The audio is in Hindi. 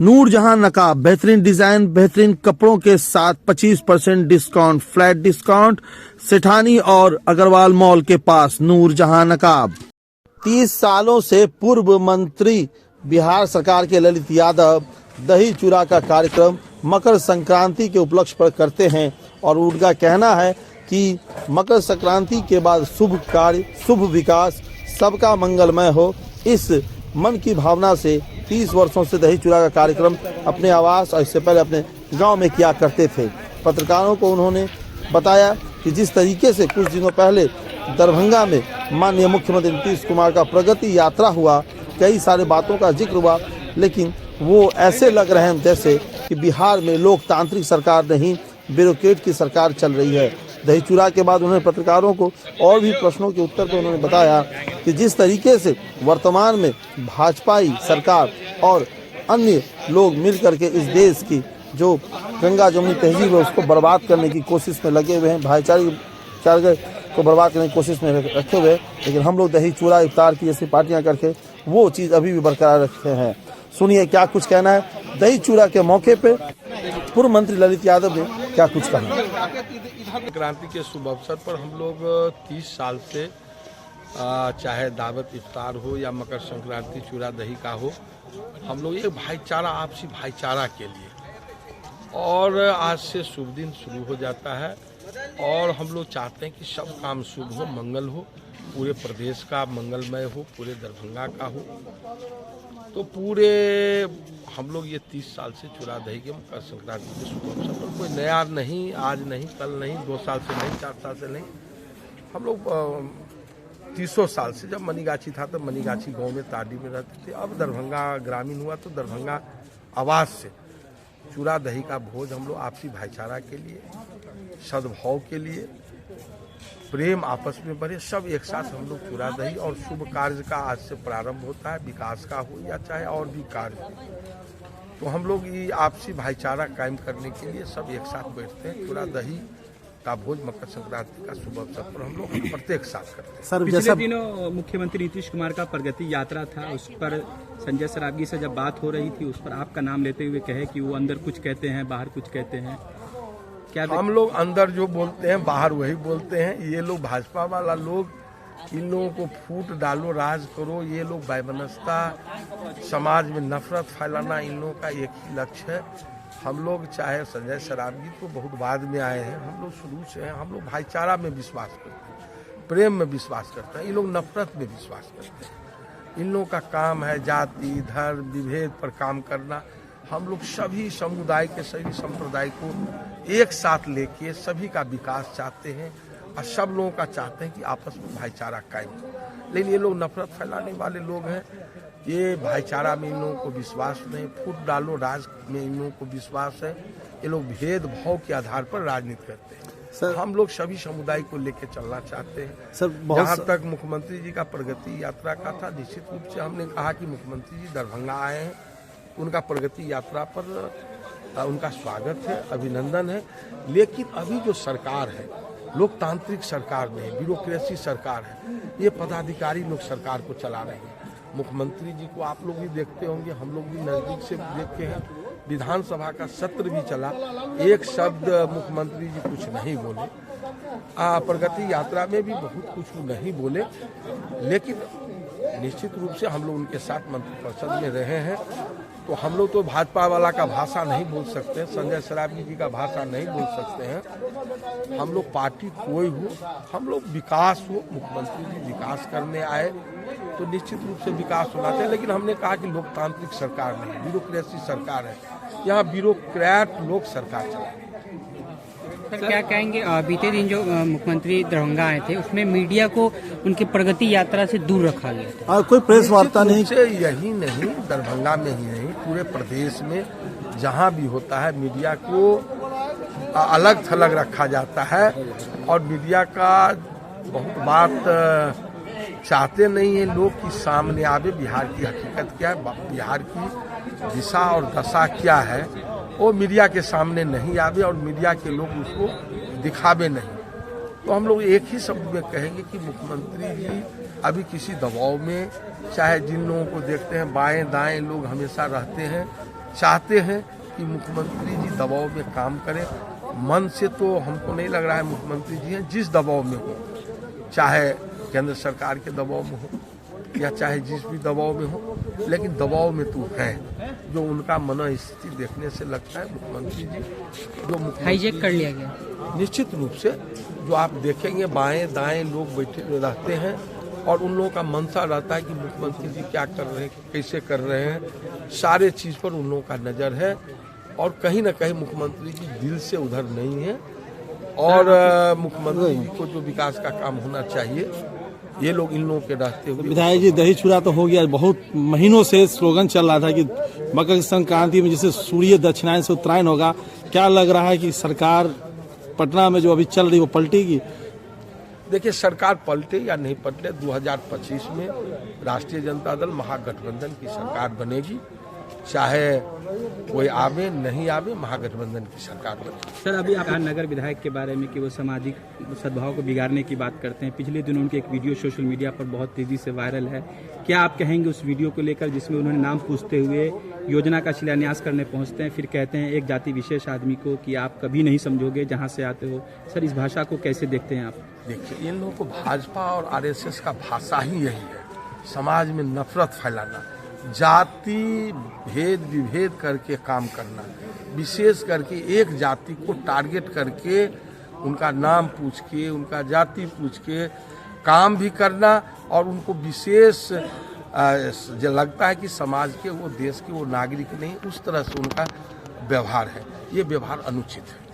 नूरजहां नकाब बेहतरीन डिजाइन बेहतरीन कपड़ों के साथ 25% डिस्काउंट, फ्लैट डिस्काउंट सेठानी और अग्रवाल मॉल के पास नूरजहां नकाब। 30 सालों से पूर्व मंत्री बिहार सरकार के ललित यादव दही चूड़ा का कार्यक्रम मकर संक्रांति के उपलक्ष्य पर करते हैं और उनका कहना है कि मकर संक्रांति के बाद शुभ कार्य, शुभ विकास, सबका मंगलमय हो। इस मन की भावना से 30 वर्षों से दही चूड़ा का कार्यक्रम अपने आवास और इससे पहले अपने गांव में किया करते थे। पत्रकारों को उन्होंने बताया कि जिस तरीके से कुछ दिनों पहले दरभंगा में माननीय मुख्यमंत्री नीतीश कुमार का प्रगति यात्रा हुआ, कई सारे बातों का जिक्र हुआ, लेकिन वो ऐसे लग रहे हैं जैसे कि बिहार में लोकतांत्रिक सरकार नहीं, ब्यूरोक्रेट की सरकार चल रही है। दही चूड़ा के बाद उन्होंने पत्रकारों को और भी प्रश्नों के उत्तर में उन्होंने बताया कि जिस तरीके से वर्तमान में भाजपाई सरकार और अन्य लोग मिलकर के इस देश की जो गंगा जमुनी तहजीब है उसको बर्बाद करने की कोशिश में लगे हुए हैं, भाईचारे को बर्बाद करने की कोशिश में रखे हुए हैं, लेकिन हम लोग दही चूड़ा इफ्तार की जैसी पार्टियां करके वो चीज़ अभी भी बरकरार रखे हैं। सुनिए क्या कुछ कहना है दही चूड़ा के मौके पे पूर्व मंत्री ललित यादव ने क्या कुछ कहा। क्रांति के शुभ अवसर पर हम लोग 30 साल से चाहे दावत इफ्तार हो या मकर संक्रांति चूड़ा दही का हो, हम लोग ये भाईचारा, आपसी भाईचारा के लिए, और आज से शुभ दिन शुरू हो जाता है और हम लोग चाहते हैं कि सब काम शुभ हो, मंगल हो, पूरे प्रदेश का मंगलमय हो, पूरे दरभंगा का हो। तो पूरे हम लोग ये 30 साल से चूड़ा दही के मकर संक्रांति के शुभ अवसर पर, कोई नया नहीं, आज नहीं, कल नहीं, 2 साल से नहीं, 4 साल से नहीं, हम लोग 30 साल से, जब मनीगाछी था तब मनीगाछी गांव में ताडी में रहते थे, अब दरभंगा ग्रामीण हुआ तो दरभंगा आवास से चूड़ा दही का भोज हम लोग आपसी भाईचारा के लिए, सद्भाव के लिए, प्रेम आपस में बढ़े, सब एक साथ हम लोग चूड़ा दही और शुभ कार्य का आज से प्रारंभ होता है, विकास का हो या चाहे और भी कार्य हो, तो हम लोग ये आपसी भाईचारा कायम करने के लिए सब एक साथ बैठते हैं। चूड़ा दही का भोज मकर संक्रांति का शुभ अवसर पर हम लोग प्रत्येक साथ करते हैं। सर, पिछले दिनों मुख्यमंत्री नीतीश कुमार का प्रगति यात्रा था, उस पर संजय सरावगी से जब बात हो रही थी, उस पर आपका नाम लेते हुए कहे कि वो अंदर कुछ कहते हैं, बाहर कुछ कहते हैं, क्या हम लोग अंदर जो बोलते हैं बाहर वही बोलते हैं। ये लोग भाजपा वाला लोग, इन लोगों को फूट डालो, राज करो, ये लोग वैमनस्यता, समाज में नफरत फैलाना, इन लोगों का एक ही लक्ष्य है। हम लोग चाहे संजय सरावगी तो बहुत बाद में आए हैं, हम लोग शुरू से हैं, हम लोग भाईचारा में विश्वास करते हैं, प्रेम में विश्वास करते हैं, ये लोग नफरत में विश्वास करते हैं। इन लोगों का काम है जाति धर्म विभेद पर काम करना। हम लोग सभी समुदाय के, सभी संप्रदाय को एक साथ लेके सभी का विकास चाहते हैं और सब लोगों का चाहते हैं कि आपस में भाईचारा कायम हो। लेकिन ये लोग नफरत फैलाने वाले लोग हैं, ये भाईचारा में इन लोगों को विश्वास नहीं, फूट डालो राज में इन लोगों को विश्वास है, ये लोग भेदभाव के आधार पर राजनीति करते हैं। सर, हम लोग सभी समुदाय को लेकर चलना चाहते हैं। सर, जहाँ तक मुख्यमंत्री जी का प्रगति यात्रा का था, निश्चित रूप से हमने कहा कि मुख्यमंत्री जी दरभंगा आए हैं, उनका प्रगति यात्रा पर उनका स्वागत है, अभिनंदन है। लेकिन अभी जो सरकार है लोकतांत्रिक सरकार नहीं, ब्यूरोक्रेसी सरकार है, ये पदाधिकारी लोग सरकार को चला रहे हैं। मुख्यमंत्री जी को आप लोग भी देखते होंगे, हम लोग भी नजदीक से देखते हैं, विधानसभा का सत्र भी चला, एक शब्द मुख्यमंत्री जी कुछ नहीं बोले, प्रगति यात्रा में भी बहुत कुछ नहीं बोले। लेकिन निश्चित रूप से हम लोग उनके साथ मंत्रिपरिषद में रहे हैं, तो हम लोग तो भाजपा वाला का भाषा नहीं बोल सकते, संजय सरावगी जी का भाषा नहीं बोल सकते हैं। हम लोग पार्टी कोई हो, हम लोग विकास हो, मुख्यमंत्री जी विकास करने आए तो निश्चित रूप से विकास होना चाहिए। लेकिन हमने कहा कि लोकतांत्रिक सरकार नहीं, ब्यूरोक्रेसी सरकार है, यहाँ ब्यूरोक्रेट लोग सरकार चलाते हैं। सर, क्या कहेंगे, बीते दिन जो मुख्यमंत्री दरभंगा आए थे उसमें मीडिया को उनकी प्रगति यात्रा से दूर रखा गया था, कोई प्रेस वार्ता नहीं से यही नहीं, दरभंगा में ही नहीं, पूरे प्रदेश में जहां भी होता है मीडिया को अलग थलग रखा जाता है और मीडिया का बहुत बात चाहते नहीं है लोग कि सामने आवे बिहार की हकीकत क्या है, बिहार की दिशा और दशा क्या है, वो मीडिया के सामने नहीं आवे और मीडिया के लोग उसको दिखावे नहीं। तो हम लोग एक ही शब्द में कहेंगे कि मुख्यमंत्री जी अभी किसी दबाव में, चाहे जिन लोगों को देखते हैं बाएं दाएं लोग हमेशा रहते हैं, चाहते हैं कि मुख्यमंत्री जी दबाव में काम करें। मन से तो हमको नहीं लग रहा है मुख्यमंत्री जी हैं, जिस दबाव में हो, चाहे केंद्र सरकार के दबाव में हो या चाहे जिस भी दबाव में हो, लेकिन दबाव में तो है। जो उनका मनोस्थिति देखने से लगता है मुख्यमंत्री जी जो हाईजैक कर लिया गया। निश्चित रूप से जो आप देखेंगे बाएं दाएं लोग बैठे रहते हैं और उन लोगों का मनसा रहता है कि मुख्यमंत्री जी क्या कर रहे हैं, कैसे कर रहे हैं, सारे चीज़ पर उन लोगों का नज़र है। और कहीं ना कहीं मुख्यमंत्री जी दिल से उधर नहीं है और मुख्यमंत्री जी को जो विकास का काम होना चाहिए ये लोग इन लोगों के रास्ते हुए। विधायक जी, दही चूड़ा तो हो गया, बहुत महीनों से स्लोगन चल रहा था कि मकर संक्रांति में जैसे सूर्य दक्षिणायन से उत्तरायण होगा, क्या लग रहा है कि सरकार पटना में जो अभी चल रही वो पलटेगी? देखिए, सरकार पलटे या नहीं पलटे, 2025 में राष्ट्रीय जनता दल महागठबंधन की सरकार बनेगी। चाहे कोई आवे नहीं आवे, महागठबंधन की सरकार बनेगी। सर, अभी आप नगर विधायक के बारे में कि वो सामाजिक सद्भाव को बिगाड़ने की बात करते हैं। पिछले दिनों उनके एक वीडियो सोशल मीडिया पर बहुत तेजी से वायरल है। क्या आप कहेंगे उस वीडियो को लेकर, जिसमें उन्होंने नाम पूछते हुए योजना का शिलान्यास करने पहुंचते हैं, फिर कहते हैं एक जाति विशेष आदमी को कि आप कभी नहीं समझोगे जहां से आते हो। सर, इस भाषा को कैसे देखते हैं आप? देखिए, इन लोगों को भाजपा और आरएसएस का भाषा ही यही है, समाज में नफरत फैलाना, जाति भेद विभेद करके काम करना, विशेष करके एक जाति को टारगेट करके उनका नाम पूछ के, उनका जाति पूछ के काम भी करना और उनको विशेष जो लगता है कि समाज के वो देश के वो नागरिक नहीं, उस तरह से उनका व्यवहार है। ये व्यवहार अनुचित है।